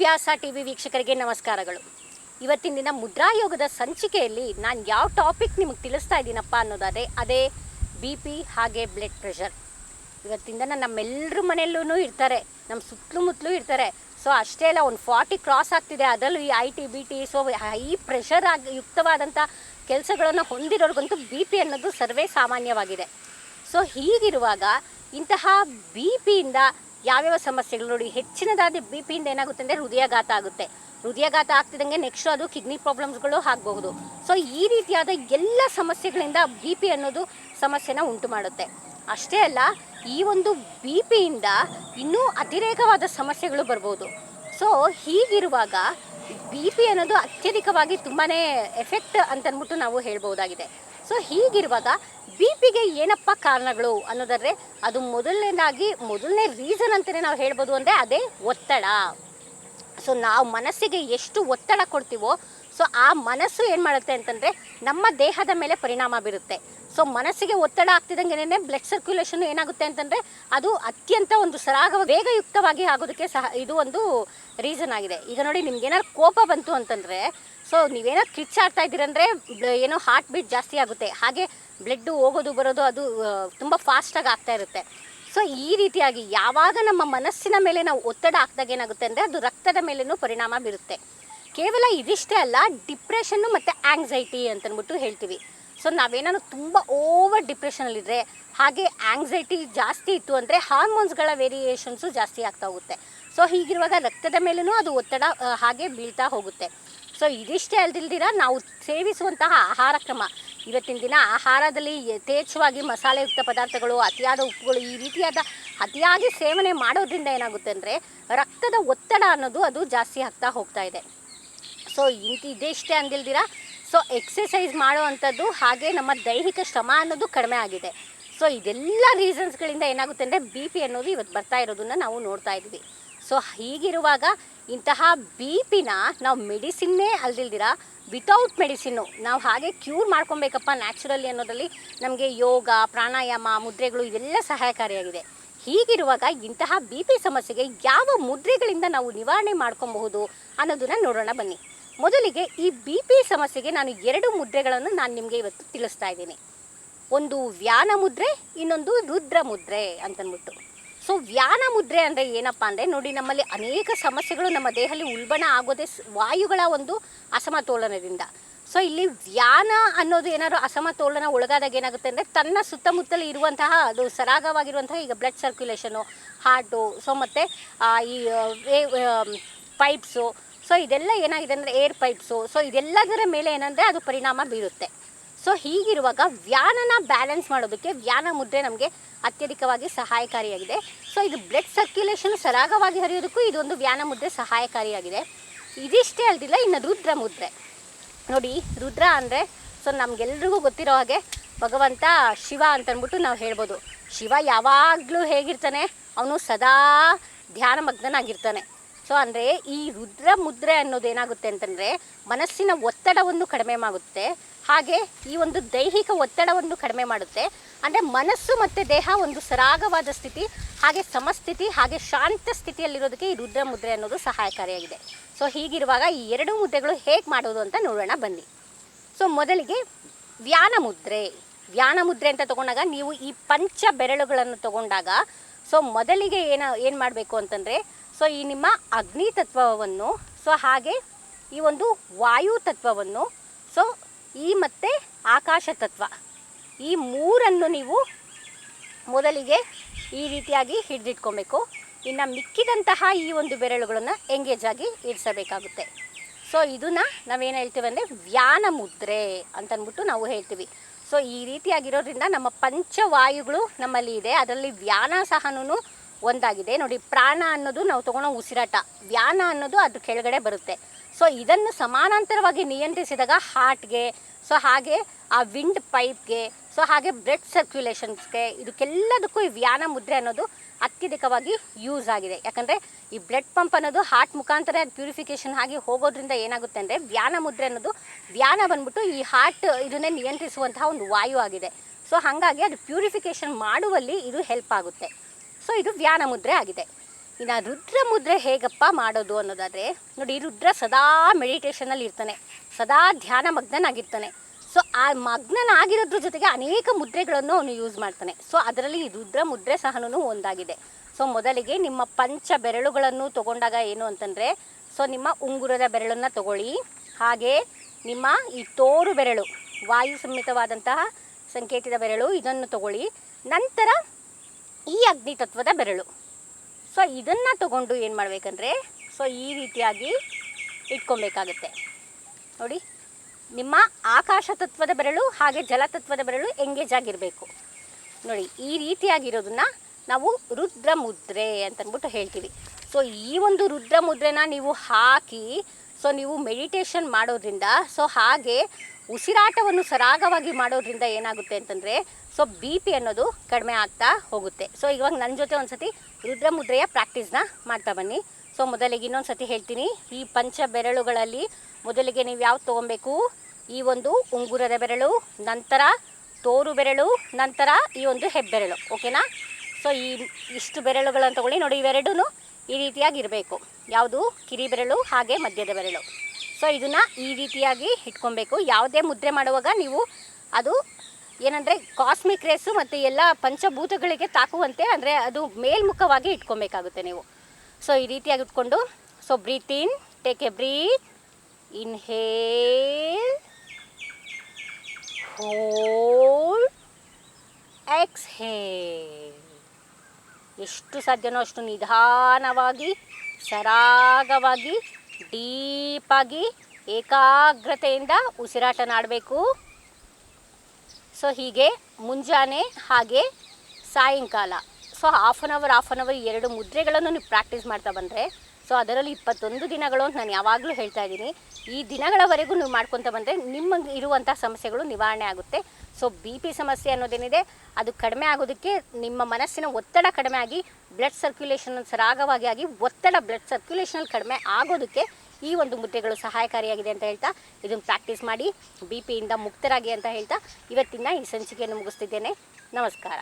ಇತಿಹಾಸ ಟಿವಿ ವೀಕ್ಷಕರಿಗೆ ನಮಸ್ಕಾರಗಳು. ಇವತ್ತಿನ ದಿನ ಮುದ್ರಾಯೋಗದ ಸಂಚಿಕೆಯಲ್ಲಿ ನಾನು ಯಾವ ಟಾಪಿಕ್ ನಿಮಗೆ ತಿಳಿಸ್ತಾ ಇದ್ದೀನಪ್ಪ ಅನ್ನೋದಾದರೆ ಅದೇ BP ಹಾಗೆ ಬ್ಲಡ್ ಪ್ರೆಷರ್. ಇವತ್ತಿನ ದಿನ ನಮ್ಮೆಲ್ಲರ ಮನೆಯಲ್ಲೂ ಇರ್ತಾರೆ, ನಮ್ಮ ಸುತ್ತಮುತ್ತಲೂ ಇರ್ತಾರೆ. ಸೊ ಅಷ್ಟೇ ಅಲ್ಲ, ಒಂದು 40 ಕ್ರಾಸ್ ಆಗ್ತಿದೆ, ಅದರಲ್ಲೂ ಈ IT BT so high pressure ಯುಕ್ತವಾದಂಥ ಕೆಲಸಗಳನ್ನು ಹೊಂದಿರೋರಿಗಂತೂ BP ಅನ್ನೋದು ಸರ್ವೇ ಸಾಮಾನ್ಯವಾಗಿದೆ. ಸೊ ಹೀಗಿರುವಾಗ ಇಂತಹ BPಯಿಂದ ಯಾವ್ಯಾವ ಸಮಸ್ಯೆಗಳು ನೋಡಿ, ಹೆಚ್ಚಿನದಾದ BPಯಿಂದ ಏನಾಗುತ್ತೆ ಅಂದರೆ ಹೃದಯಾಘಾತ ಆಗುತ್ತೆ. ಹೃದಯಾಘಾತ ಆಗ್ತಿದ್ದಂಗೆ ನೆಕ್ಸ್ಟ್ ಅದು ಕಿಡ್ನಿ ಪ್ರಾಬ್ಲಮ್ಸ್ಗಳು ಆಗಬಹುದು. ಸೊ ಈ ರೀತಿಯಾದ ಎಲ್ಲ ಸಮಸ್ಯೆಗಳಿಂದ BP ಅನ್ನೋದು ಸಮಸ್ಯೆನ ಉಂಟು ಮಾಡುತ್ತೆ. ಅಷ್ಟೇ ಅಲ್ಲ, ಈ ಒಂದು BPಯಿಂದ ಇನ್ನೂ ಅತಿರೇಕವಾದ ಸಮಸ್ಯೆಗಳು ಬರ್ಬೋದು. ಸೊ ಹೀಗಿರುವಾಗ BP ಅನ್ನೋದು ಅತ್ಯಧಿಕವಾಗಿ ತುಂಬಾ ಎಫೆಕ್ಟ್ ಅಂತಂದ್ಬಿಟ್ಟು ನಾವು ಹೇಳ್ಬೋದಾಗಿದೆ. ಸೊ ಹೀಗಿರುವಾಗ BPಗೆ ಏನಪ್ಪ ಕಾರಣಗಳು ಅನ್ನೋದಾದರೆ ಅದು ಮೊದಲನೇ ರೀಸನ್ ಅಂತಲೇ ನಾವು ಹೇಳ್ಬೋದು ಅಂದರೆ ಅದೇ ಒತ್ತಡ. ಸೊ ನಾವು ಮನಸ್ಸಿಗೆ ಎಷ್ಟು ಒತ್ತಡ ಕೊಡ್ತೀವೋ ಸೊ ಆ ಮನಸ್ಸು ಏನು ಮಾಡುತ್ತೆ ಅಂತಂದರೆ ನಮ್ಮ ದೇಹದ ಮೇಲೆ ಪರಿಣಾಮ ಬೀರುತ್ತೆ. ಸೊ ಮನಸ್ಸಿಗೆ ಒತ್ತಡ ಆಗ್ತಿದ್ದಂಗೆ ಬ್ಲಡ್ ಸರ್ಕ್ಯುಲೇಷನ್ ಏನಾಗುತ್ತೆ ಅಂತಂದರೆ ಅದು ಅತ್ಯಂತ ಒಂದು ವೇಗಯುಕ್ತವಾಗಿ ಆಗೋದಕ್ಕೆ ಸಹ ಇದು ಒಂದು ರೀಸನ್ ಆಗಿದೆ. ಈಗ ನೋಡಿ, ನಿಮ್ಗೇನಾದ್ರು ಕೋಪ ಬಂತು ಅಂತಂದರೆ ಸೊ ನೀವೇನಾದ್ರು ಕಿಚ್ಚಾಡ್ತಾ ಇದ್ದೀರಂದರೆ ಏನೋ ಹಾರ್ಟ್ ಬೀಟ್ ಜಾಸ್ತಿ ಆಗುತ್ತೆ, ಹಾಗೆ ಬ್ಲಡ್ಡು ಹೋಗೋದು ಬರೋದು ಅದು ತುಂಬ ಫಾಸ್ಟಾಗಿ ಆಗ್ತಾ ಇರುತ್ತೆ. ಸೊ ಈ ರೀತಿಯಾಗಿ ಯಾವಾಗ ನಮ್ಮ ಮನಸ್ಸಿನ ಮೇಲೆ ನಾವು ಒತ್ತಡ ಹಾಕಿದಾಗ ಏನಾಗುತ್ತೆ ಅಂದರೆ ಅದು ರಕ್ತದ ಮೇಲೇನೂ ಪರಿಣಾಮ ಬೀರುತ್ತೆ. ಕೇವಲ ಇದಿಷ್ಟೇ ಅಲ್ಲ, ಡಿಪ್ರೆಷನ್ನು ಮತ್ತು ಆ್ಯಂಗ್ಸೈಟಿ ಅಂತಂದ್ಬಿಟ್ಟು ಹೇಳ್ತೀವಿ. ಸೊ ನಾವೇನಾದ್ರು ತುಂಬ ಓವರ್ ಡಿಪ್ರೆಷನಲ್ಲಿದ್ದರೆ ಹಾಗೆ ಆ್ಯಂಗ್ಸೈಟಿ ಜಾಸ್ತಿ ಇತ್ತು ಅಂದರೆ ಹಾರ್ಮೋನ್ಸ್ಗಳ ವೇರಿಯೇಷನ್ಸು ಜಾಸ್ತಿ ಆಗ್ತಾ ಹೋಗುತ್ತೆ. ಸೊ ಹೀಗಿರುವಾಗ ರಕ್ತದ ಮೇಲೂ ಅದು ಒತ್ತಡ ಹಾಗೆ ಬೀಳ್ತಾ ಹೋಗುತ್ತೆ. ಸೊ ಇದಿಷ್ಟೇ ಅಲ್ದಿಲ್ದಿರ ನಾವು ಸೇವಿಸುವಂತಹ ಆಹಾರ ಕ್ರಮ, ಇವತ್ತಿನ ದಿನ ಆಹಾರದಲ್ಲಿ ಯಥೇಚ್ಛವಾಗಿ ಮಸಾಲೆಯುಕ್ತ ಪದಾರ್ಥಗಳು, ಅತಿಯಾದ ಉಪ್ಪುಗಳು, ಈ ರೀತಿಯಾದ ಅತಿಯಾಗಿ ಸೇವನೆ ಮಾಡೋದ್ರಿಂದ ಏನಾಗುತ್ತೆ ಅಂದರೆ ರಕ್ತದ ಒತ್ತಡ ಅನ್ನೋದು ಅದು ಜಾಸ್ತಿ ಆಗ್ತಾ ಹೋಗ್ತಾ ಇದೆ. ಸೊ ಇದಿಷ್ಟೇ ಅಂದಿಲ್ದಿರ ಸೊ ಎಕ್ಸಸೈಸ್ ಮಾಡುವಂಥದ್ದು ಹಾಗೆ ನಮ್ಮ ದೈಹಿಕ ಶ್ರಮ ಅನ್ನೋದು ಕಡಿಮೆ ಆಗಿದೆ. ಸೊ ಇದೆಲ್ಲ ರೀಸನ್ಸ್ಗಳಿಂದ ಏನಾಗುತ್ತೆ ಅಂದರೆ BP ಅನ್ನೋದು ಇವತ್ತು ಬರ್ತಾ ಇರೋದನ್ನು ನಾವು ನೋಡ್ತಾ ಇದ್ವಿ. ಸೊ ಹೀಗಿರುವಾಗ ಇಂತಹ BPನ ನಾವು ಮೆಡಿಸಿನ್ನೇ ಅಲ್ದಿಲ್ದಿರ ವಿತೌಟ್ ಮೆಡಿಸಿನ್ನು ನಾವು ಹಾಗೆ ಕ್ಯೂರ್ ಮಾಡ್ಕೊಬೇಕಪ್ಪ ನ್ಯಾಚುರಲಿ ಅನ್ನೋದ್ರಲ್ಲಿ ನಮಗೆ ಯೋಗ, ಪ್ರಾಣಾಯಾಮ, ಮುದ್ರೆಗಳು ಇವೆಲ್ಲ ಸಹಾಯಕಾರಿಯಾಗಿದೆ. ಹೀಗಿರುವಾಗ ಇಂತಹ BP ಸಮಸ್ಯೆಗೆ ಯಾವ ಮುದ್ರೆಗಳಿಂದ ನಾವು ನಿವಾರಣೆ ಮಾಡ್ಕೊಬಹುದು ಅನ್ನೋದನ್ನು ನೋಡೋಣ ಬನ್ನಿ. ಮೊದಲಿಗೆ ಈ BP ಸಮಸ್ಯೆಗೆ ನಾನು 2 ಮುದ್ರೆಗಳನ್ನು ನಾನು ನಿಮಗೆ ಇವತ್ತು ತಿಳಿಸ್ತಾ ಇದ್ದೀನಿ. ಒಂದು ವ್ಯಾನ ಮುದ್ರೆ, ಇನ್ನೊಂದು ರುದ್ರ ಮುದ್ರೆ ಅಂತಂದ್ಬಿಟ್ಟು. ಸೊ ವ್ಯಾನ ಮುದ್ರೆ ಅಂದರೆ ಏನಪ್ಪ ಅಂದರೆ ನೋಡಿ, ನಮ್ಮಲ್ಲಿ ಅನೇಕ ಸಮಸ್ಯೆಗಳು ನಮ್ಮ ದೇಹದಲ್ಲಿ ಉಲ್ಬಣ ಆಗೋದೇ ವಾಯುಗಳ ಒಂದು ಅಸಮತೋಲನದಿಂದ. ಸೊ ಇಲ್ಲಿ ವ್ಯಾನ ಅನ್ನೋದು ಏನಾದ್ರು ಅಸಮತೋಲನ ಒಳಗಾದಾಗ ಏನಾಗುತ್ತೆ ಅಂದರೆ ತನ್ನ ಸುತ್ತಮುತ್ತಲು ಇರುವಂತಹ ಅದು ಸರಾಗವಾಗಿರುವಂತಹ ಈಗ ಬ್ಲಡ್ ಸರ್ಕ್ಯುಲೇಷನು, ಹಾರ್ಟು, ಸೊ ಮತ್ತು ಈ ಪೈಪ್ಸು, ಸೊ ಇದೆಲ್ಲ ಏನಾಗಿದೆ ಅಂದರೆ ಏರ್ ಪೈಪ್ಸು, ಸೊ ಇದೆಲ್ಲದರ ಮೇಲೆ ಏನಂದರೆ ಅದು ಪರಿಣಾಮ ಬೀರುತ್ತೆ. ಸೊ ಹೀಗಿರುವಾಗ ವ್ಯಾನನ ಬ್ಯಾಲೆನ್ಸ್ ಮಾಡೋದಕ್ಕೆ ವ್ಯಾನ ಮುದ್ರೆ ನಮಗೆ ಅತ್ಯಧಿಕವಾಗಿ ಸಹಾಯಕಾರಿಯಾಗಿದೆ. ಸೊ ಇದು ಬ್ಲಡ್ ಸರ್ಕ್ಯುಲೇಷನ್ ಸರಾಗವಾಗಿ ಹರಿಯೋದಕ್ಕೂ ಇದೊಂದು ವ್ಯಾನ ಮುದ್ರೆ ಸಹಾಯಕಾರಿಯಾಗಿದೆ. ಇದಿಷ್ಟೇ ಅಲ್ದಿಲ್ಲ, ಇನ್ನು ರುದ್ರ ಮುದ್ರೆ ನೋಡಿ. ರುದ್ರ ಅಂದರೆ ಸೊ ನಮಗೆಲ್ರಿಗೂ ಗೊತ್ತಿರೋ ಹಾಗೆ ಭಗವಂತ ಶಿವ ಅಂತಂದ್ಬಿಟ್ಟು ನಾವು ಹೇಳ್ಬೋದು. ಶಿವ ಯಾವಾಗಲೂ ಹೇಗಿರ್ತಾನೆ, ಅವನು ಸದಾ ಧ್ಯಾನಮಗ್ನಾಗಿರ್ತಾನೆ. ಸೊ ಅಂದರೆ ಈ ರುದ್ರ ಮುದ್ರೆ ಅನ್ನೋದು ಏನಾಗುತ್ತೆ ಅಂತಂದರೆ ಮನಸ್ಸಿನ ಒತ್ತಡವನ್ನು ಕಡಿಮೆ ಮಾಡುತ್ತೆ, ಹಾಗೆ ಈ ಒಂದು ದೈಹಿಕ ಒತ್ತಡವನ್ನು ಕಡಿಮೆ ಮಾಡುತ್ತೆ. ಅಂದರೆ ಮನಸ್ಸು ಮತ್ತು ದೇಹ ಒಂದು ಸರಾಗವಾದ ಸ್ಥಿತಿ, ಹಾಗೆ ಸಮಸ್ಥಿತಿ, ಹಾಗೆ ಶಾಂತ ಸ್ಥಿತಿಯಲ್ಲಿರೋದಕ್ಕೆ ಈ ರುದ್ರ ಮುದ್ರೆ ಅನ್ನೋದು ಸಹಾಯಕಾರಿಯಾಗಿದೆ. ಸೊ ಹೀಗಿರುವಾಗ ಈ 2 ಮುದ್ರೆಗಳು ಹೇಗೆ ಮಾಡೋದು ಅಂತ ನೋಡೋಣ ಬನ್ನಿ. ಸೊ ಮೊದಲಿಗೆ ವ್ಯಾನ ಮುದ್ರೆ ಅಂತ ತಗೊಂಡಾಗ ನೀವು ಈ ಪಂಚ ಬೆರಳುಗಳನ್ನು ತಗೊಂಡಾಗ ಸೊ ಮೊದಲಿಗೆ ಏನು ಮಾಡಬೇಕು ಅಂತಂದರೆ ಸೊ ಈ ನಿಮ್ಮ ಅಗ್ನಿ ತತ್ವವನ್ನು, ಸೊ ಹಾಗೆ ಈ ಒಂದು ವಾಯು ತತ್ವವನ್ನು, ಸೊ ಈ ಮತ್ತು ಆಕಾಶ ತತ್ವ, ಈ 3 ನೀವು ಮೊದಲಿಗೆ ಈ ರೀತಿಯಾಗಿ ಹಿಡಿದಿಟ್ಕೊಬೇಕು. ಇನ್ನು ಮಿಕ್ಕಿದಂತಹ ಈ ಒಂದು ಬೆರಳುಗಳನ್ನು ಎಂಗೇಜ್ ಆಗಿ ಇರಿಸಬೇಕಾಗುತ್ತೆ. ಸೊ ಇದನ್ನು ನಾವೇನು ಹೇಳ್ತೀವಿ ಅಂದರೆ ವ್ಯಾನ ಮುದ್ರೆ ಅಂತಂದ್ಬಿಟ್ಟು ನಾವು ಹೇಳ್ತೀವಿ. ಸೊ ಈ ರೀತಿಯಾಗಿರೋದ್ರಿಂದ ನಮ್ಮ ಪಂಚವಾಯುಗಳು ನಮ್ಮಲ್ಲಿ ಇದೆ, ಅದರಲ್ಲಿ ವ್ಯಾನ ಸಹನೂ ಒಂದಾಗಿದೆ. ನೋಡಿ, ಪ್ರಾಣ ಅನ್ನೋದು ನಾವು ತೊಗೊಳ್ಳೋ ಉಸಿರಾಟ, ವ್ಯಾನ ಅನ್ನೋದು ಅದು ಕೆಳಗಡೆ ಬರುತ್ತೆ. ಸೊ ಇದನ್ನು ಸಮಾನಾಂತರವಾಗಿ ನಿಯಂತ್ರಿಸಿದಾಗ ಹಾರ್ಟ್ಗೆ, ಸೊ ಹಾಗೆ ಆ ವಿಂಡ್ ಪೈಪ್ಗೆ, ಸೊ ಹಾಗೆ ಬ್ಲಡ್ ಸರ್ಕ್ಯುಲೇಷನ್ಸ್ಗೆ, ಇದಕ್ಕೆಲ್ಲದಕ್ಕೂ ಈ ವ್ಯಾನ ಮುದ್ರೆ ಅನ್ನೋದು ಅತ್ಯಧಿಕವಾಗಿ ಯೂಸ್ ಆಗಿದೆ. ಯಾಕಂದರೆ ಈ ಬ್ಲಡ್ ಪಂಪ್ ಅನ್ನೋದು ಹಾರ್ಟ್ ಮುಖಾಂತರ ಅದು ಪ್ಯೂರಿಫಿಕೇಷನ್ ಆಗಿ ಹೋಗೋದ್ರಿಂದ ಏನಾಗುತ್ತೆ ಅಂದರೆ ವ್ಯಾನ ಮುದ್ರೆ ಅನ್ನೋದು, ವ್ಯಾನ ಬಂದ್ಬಿಟ್ಟು ಈ ಹಾರ್ಟ್ ಇದನ್ನೇ ನಿಯಂತ್ರಿಸುವಂತಹ ಒಂದು ವಾಯು ಆಗಿದೆ. ಸೊ ಹಾಗಾಗಿ ಅದು ಪ್ಯೂರಿಫಿಕೇಷನ್ ಮಾಡುವಲ್ಲಿ ಇದು ಹೆಲ್ಪ್ ಆಗುತ್ತೆ. ಸೊ ಇದು ವ್ಯಾನ ಮುದ್ರೆ ಆಗಿದೆ. ಇನ್ನು ರುದ್ರ ಮುದ್ರೆ ಹೇಗಪ್ಪ ಮಾಡೋದು ಅನ್ನೋದಾದರೆ ನೋಡಿ, ರುದ್ರ ಸದಾ ಮೆಡಿಟೇಷನಲ್ಲಿ ಇರ್ತಾನೆ, ಸದಾ ಧ್ಯಾನ ಮಗ್ನನಾಗಿರ್ತಾನೆ. ಸೊ ಆ ಮಗ್ನನಾಗಿರೋದ್ರ ಜೊತೆಗೆ ಅನೇಕ ಮುದ್ರೆಗಳನ್ನು ಅವನು ಯೂಸ್ ಮಾಡ್ತಾನೆ. ಸೊ ಅದರಲ್ಲಿ ಈ ರುದ್ರ ಮುದ್ರೆ ಸಹನೂ ಒಂದಾಗಿದೆ. ಸೊ ಮೊದಲಿಗೆ ನಿಮ್ಮ ಪಂಚ ಬೆರಳುಗಳನ್ನು ತೊಗೊಂಡಾಗ ಏನು ಅಂತಂದರೆ, ಸೊ ನಿಮ್ಮ ಉಂಗುರದ ಬೆರಳನ್ನು ತಗೊಳ್ಳಿ, ಹಾಗೆ ನಿಮ್ಮ ಈ ತೋರು ಬೆರಳು, ವಾಯು ಸಂಹಿತವಾದಂತಹ ಸಂಕೇತಿತ ಬೆರಳು, ಇದನ್ನು ತಗೊಳ್ಳಿ. ನಂತರ ಈ ಅಗ್ನಿ ತತ್ವದ ಬೆರಳು. ಸೊ ಇದನ್ನು ತಗೊಂಡು ಏನು ಮಾಡಬೇಕಂದ್ರೆ, ಸೊ ಈ ರೀತಿಯಾಗಿ ಇಟ್ಕೊಬೇಕಾಗತ್ತೆ. ನೋಡಿ, ನಿಮ್ಮ ಆಕಾಶ ತತ್ವದ ಬೆರಳು ಹಾಗೆ ಜಲತತ್ವದ ಬೆರಳು ಎಂಗೇಜ್ ಆಗಿರಬೇಕು. ನೋಡಿ, ಈ ರೀತಿಯಾಗಿರೋದನ್ನು ನಾವು ರುದ್ರ ಮುದ್ರೆ ಅಂತಂದ್ಬಿಟ್ಟು ಹೇಳ್ತೀವಿ. ಸೊ ಈ ಒಂದು ರುದ್ರ ಮುದ್ರೆನ ನೀವು ಹಾಕಿ ಸೊ ನೀವು ಮೆಡಿಟೇಷನ್ ಮಾಡೋದ್ರಿಂದ, ಸೊ ಹಾಗೆ ಉಸಿರಾಟವನ್ನು ಸರಾಗವಾಗಿ ಮಾಡೋದ್ರಿಂದ ಏನಾಗುತ್ತೆ ಅಂತಂದರೆ, ಸೊ ಬಿ ಪಿ ಅನ್ನೋದು ಕಡಿಮೆ ಆಗ್ತಾ ಹೋಗುತ್ತೆ. ಸೊ ಇವಾಗ ನನ್ನ ಜೊತೆ ಒಂದು ಸತಿ ರುದ್ರ ಮುದ್ರೆಯ ಪ್ರಾಕ್ಟೀಸ್ನ ಮಾಡ್ತಾ ಬನ್ನಿ. ಸೊ ಮೊದಲಿಗೆ ಇನ್ನೊಂದು ಸತಿ ಹೇಳ್ತೀನಿ, ಈ ಪಂಚ ಬೆರಳುಗಳಲ್ಲಿ ಮೊದಲಿಗೆ ನೀವು ಯಾವ್ದು ತೊಗೊಬೇಕು, ಈ ಒಂದು ಉಂಗುರದ ಬೆರಳು, ನಂತರ ತೋರು ಬೆರಳು, ನಂತರ ಈ ಒಂದು ಹೆಬ್ಬೆರಳು. ಓಕೆನಾ? ಸೊ ಇಷ್ಟು ಬೆರಳುಗಳನ್ನು ತಗೊಳ್ಳಿ. ನೋಡಿ, ಇವೆರಡೂ ಈ ರೀತಿಯಾಗಿ ಇರಬೇಕು. ಯಾವುದು? ಕಿರಿ ಬೆರಳು ಹಾಗೆ ಮಧ್ಯದ ಬೆರಳು. ಸೊ ಇದನ್ನು ಈ ರೀತಿಯಾಗಿ ಇಟ್ಕೊಬೇಕು. ಯಾವುದೇ ಮುದ್ರೆ ಮಾಡುವಾಗ ನೀವು ಅದು ಏನಂದರೆ ಕಾಸ್ಮಿಕ್ ರೇಸು ಮತ್ತು ಎಲ್ಲ ಪಂಚಭೂತಗಳಿಗೆ ತಾಕುವಂತೆ, ಅಂದರೆ ಅದು ಮೇಲ್ಮುಖವಾಗಿ ಇಟ್ಕೊಬೇಕಾಗುತ್ತೆ ನೀವು. ಸೊ ಈ ರೀತಿಯಾಗಿ ಇಟ್ಕೊಂಡು, so breathe in, take a breath, inhale, hold, exhale. ಎಷ್ಟು ಸಾಧ್ಯನೋ ಅಷ್ಟು ನಿಧಾನವಾಗಿ, ಸರಾಗವಾಗಿ, ಡೀಪಾಗಿ, ಏಕಾಗ್ರತೆಯಿಂದ ಉಸಿರಾಟ ಮಾಡಬೇಕು. ಸೊ ಹೀಗೆ ಮುಂಜಾನೆ ಹಾಗೆ ಸಾಯಂಕಾಲ, ಸೊ ಹಾಫ್ ಆನ್ ಅವರ್ 2 ಮುದ್ರೆಗಳನ್ನು ನೀವು ಪ್ರಾಕ್ಟೀಸ್ ಮಾಡ್ತಾ ಬಂದರೆ, ಸೊ ಅದರಲ್ಲಿ 21 ದಿನಗಳು ಅಂತ ನಾನು ಯಾವಾಗಲೂ ಹೇಳ್ತಾ ಇದ್ದೀನಿ. ಈ ದಿನಗಳವರೆಗೂ ನೀವು ಮಾಡ್ಕೊತ ಬಂದರೆ ನಿಮಗೆ ಇರುವಂಥ ಸಮಸ್ಯೆಗಳು ನಿವಾರಣೆ ಆಗುತ್ತೆ. ಸೊ ಬಿ ಪಿ ಸಮಸ್ಯೆ ಅನ್ನೋದೇನಿದೆ ಅದು ಕಡಿಮೆ ಆಗೋದಕ್ಕೆ, ನಿಮ್ಮ ಮನಸ್ಸಿನ ಒತ್ತಡ ಕಡಿಮೆ ಆಗಿ ಬ್ಲಡ್ ಸರ್ಕ್ಯುಲೇಷನ್ ಸರಾಗವಾಗಿ ಆಗಿ ಬ್ಲಡ್ ಸರ್ಕ್ಯುಲೇಷನಲ್ಲಿ ಕಡಿಮೆ ಆಗೋದಕ್ಕೆ ಈ ಒಂದು ಮುದ್ರೆಗಳು ಸಹಾಯಕಾರಿಯಾಗಿದೆ ಅಂತ ಹೇಳ್ತಾ, ಇದನ್ನು ಪ್ರಾಕ್ಟೀಸ್ ಮಾಡಿ ಬಿ ಪಿಯಿಂದ ಮುಕ್ತರಾಗಿ ಅಂತ ಹೇಳ್ತಾ ಇವತ್ತಿನ ಈ ಸಂಚಿಕೆಯನ್ನು ಮುಗಿಸ್ತಿದ್ದೇನೆ. ನಮಸ್ಕಾರ.